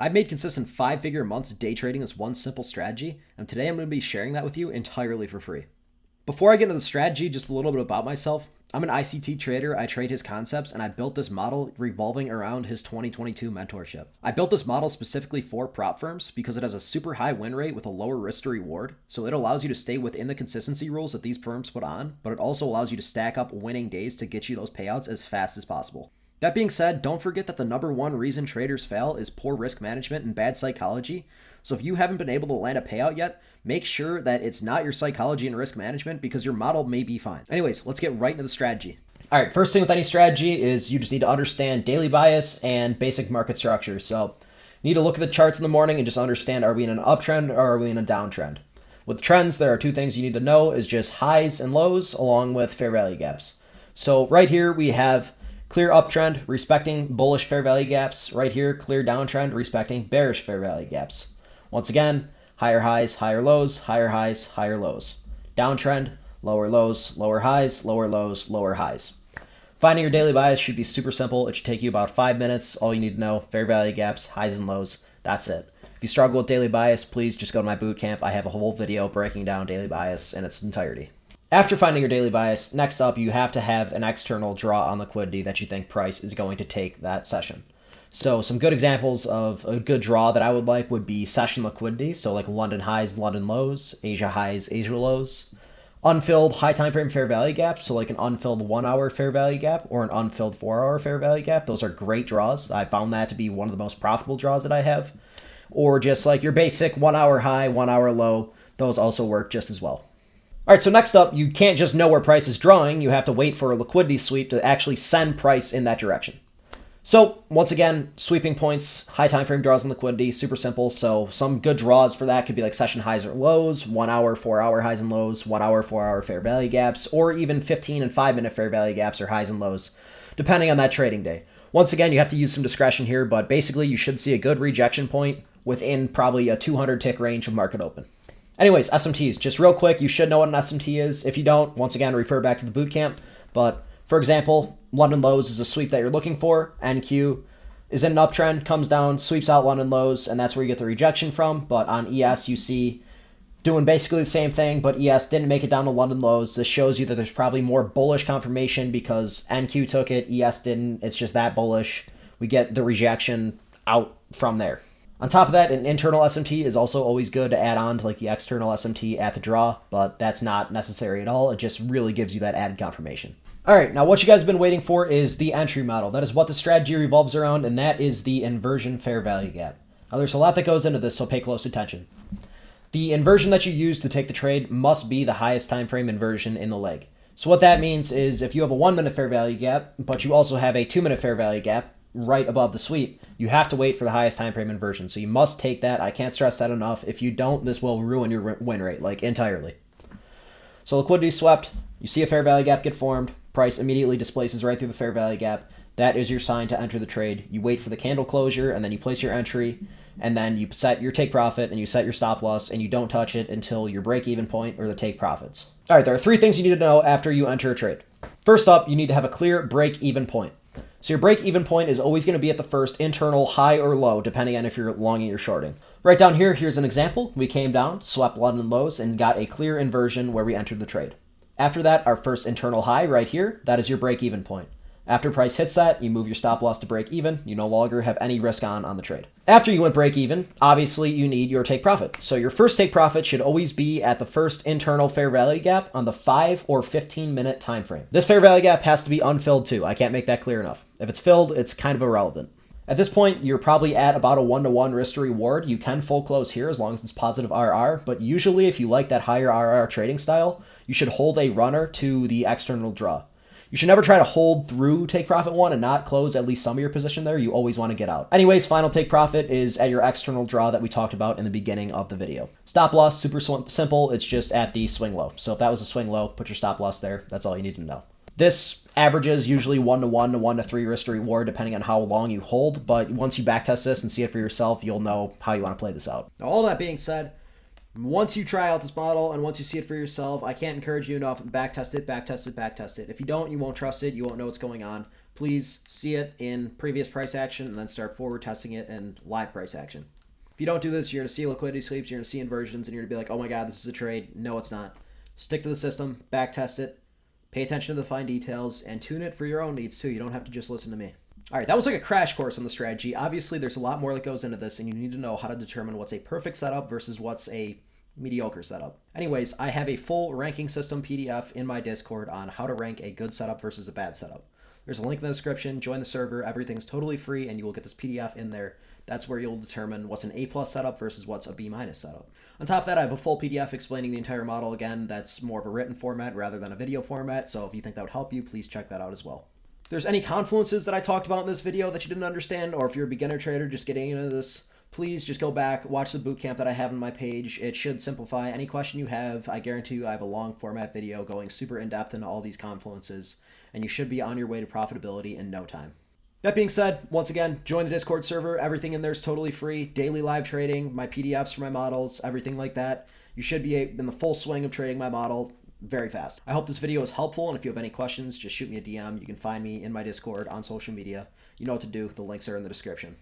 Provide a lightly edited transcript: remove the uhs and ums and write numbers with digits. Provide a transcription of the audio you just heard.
I've made consistent 5-figure months day trading this one simple strategy, and today I'm going to be sharing that with you entirely for free. Before I get into the strategy, just a little bit about myself. I'm an ICT trader, I trade his concepts, and I built this model revolving around his 2022 mentorship. I built this model specifically for prop firms because it has a super high win rate with a lower risk to reward, so it allows you to stay within the consistency rules that these firms put on, but it also allows you to stack up winning days to get you those payouts as fast as possible. That being said, don't forget that the number one reason traders fail is poor risk management and bad psychology. So if you haven't been able to land a payout yet, make sure that it's not your psychology and risk management because your model may be fine. Anyways, let's get right into the strategy. All right, first thing with any strategy is you just need to understand daily bias and basic market structure. So you need to look at the charts in the morning and just understand, are we in an uptrend or are we in a downtrend? With trends, there are two things you need to know is just highs and lows along with fair value gaps. So right here we have clear uptrend respecting bullish fair value gaps. Right here, clear downtrend respecting bearish fair value gaps. Once again, higher highs, higher lows, higher highs, higher lows. Downtrend, lower lows, lower highs, lower lows, lower highs. Finding your daily bias should be super simple. It should take you about 5 minutes. All you need to know, fair value gaps, highs and lows. That's it. If you struggle with daily bias, please just go to my bootcamp. I have a whole video breaking down daily bias in its entirety. After finding your daily bias, next up, you have to have an external draw on liquidity that you think price is going to take that session. So some good examples of a good draw that I would like would be session liquidity. So like London highs, London lows, Asia highs, Asia lows. Unfilled high time frame fair value gap. So like an unfilled 1 hour fair value gap or an unfilled 4 hour fair value gap. Those are great draws. I found that to be one of the most profitable draws that I have. Or just like your basic 1 hour high, 1 hour low. Those also work just as well. All right, so next up, you can't just know where price is drawing. You have to wait for a liquidity sweep to actually send price in that direction. So once again, sweeping points, high time frame draws and liquidity, super simple. So some good draws for that could be like session highs or lows, 1 hour, 4 hour highs and lows, 1 hour, 4 hour fair value gaps, or even 15 and 5 minute fair value gaps or highs and lows, depending on that trading day. Once again, you have to use some discretion here, but basically you should see a good rejection point within probably a 200 tick range of market open. Anyways, SMTs, just real quick, you should know what an SMT is. If you don't, once again, refer back to the bootcamp. But for example, London lows is a sweep that you're looking for. NQ is in an uptrend, comes down, sweeps out London lows, and that's where you get the rejection from. But on ES, you see doing basically the same thing, but ES didn't make it down to London lows. This shows you that there's probably more bullish confirmation because NQ took it, ES didn't. It's just that bullish. We get the rejection out from there. On top of that, an internal SMT is also always good to add on to like the external SMT at the draw, but that's not necessary at all. It just really gives you that added confirmation. All right, now what you guys have been waiting for is the entry model. That is what the strategy revolves around, and that is the inversion fair value gap. Now there's a lot that goes into this, so pay close attention. The inversion that you use to take the trade must be the highest time frame inversion in the leg. So what that means is if you have a 1 minute fair value gap, but you also have a 2 minute fair value gap, right above the sweep, you have to wait for the highest time frame inversion. So you must take that. I can't stress that enough. If you don't, this will ruin your win rate, like entirely. So liquidity swept, you see a fair value gap get formed, price immediately displaces right through the fair value gap. That is your sign to enter the trade. You wait for the candle closure and then you place your entry and then you set your take profit and you set your stop loss and you don't touch it until your break even point or the take profits. All right, there are 3 things you need to know after you enter a trade. First up, you need to have a clear break even point. So your break-even point is always going to be at the first internal high or low, depending on if you're longing or shorting. Right down here, here's an example. We came down, swept London lows, and got a clear inversion where we entered the trade. After that, our first internal high right here, that is your break-even point. After price hits that, you move your stop loss to break even. You no longer have any risk on the trade. After you went break even, obviously you need your take profit. So your first take profit should always be at the first internal fair value gap on the 5 or 15 minute time frame. This fair value gap has to be unfilled too. I can't make that clear enough. If it's filled, it's kind of irrelevant. At this point, you're probably at about a 1-to-1 risk to reward. You can full close here as long as it's positive RR, but usually if you like that higher RR trading style, you should hold a runner to the external draw. You should never try to hold through take profit 1 and not close at least some of your position there. You always want to get out. Anyways, final take profit is at your external draw that we talked about in the beginning of the video. Stop loss, super simple. It's just at the swing low. So if that was a swing low, put your stop loss there. That's all you need to know. This averages usually 1-to-1 to 1-to-3 risk to reward depending on how long you hold. But once you backtest this and see it for yourself, you'll know how you want to play this out. Now, all that being said, once you try out this model and once you see it for yourself, I can't encourage you enough. Backtest it, backtest it, backtest it. If you don't, you won't trust it. You won't know what's going on. please see it in previous price action and then start forward testing it in live price action. If you don't do this, you're going to see liquidity sweeps, you're going to see inversions, and you're going to be like, oh my God, this is a trade. No, it's not. Stick to the system, back test it, pay attention to the fine details, and tune it for your own needs too. You don't have to just listen to me. All right, that was like a crash course on the strategy. Obviously, there's a lot more that goes into this, and you need to know how to determine what's a perfect setup versus what's a mediocre setup. Anyways, I have a full ranking system PDF in my Discord on how to rank a good setup versus a bad setup. There's a link in the description. Join the server. Everything's totally free, and you will get this PDF in there. That's where you'll determine what's an A+ setup versus what's a B- setup. On top of that, I have a full PDF explaining the entire model again. That's more of a written format rather than a video format, so if you think that would help you, please check that out as well. If there's any confluences that I talked about in this video that you didn't understand, or if you're a beginner trader just getting into this, please just go back, watch the bootcamp that I have on my page. It should simplify any question you have. I guarantee you I have a long format video going super in-depth into all these confluences, and you should be on your way to profitability in no time. That being said, once again, join the Discord server. Everything in there is totally free. Daily live trading, my PDFs for my models, everything like that. You should be in the full swing of trading my model very fast. I hope this video is helpful, and if you have any questions, just shoot me a DM. You can find me in my Discord on social media. You know what to do. The links are in the description.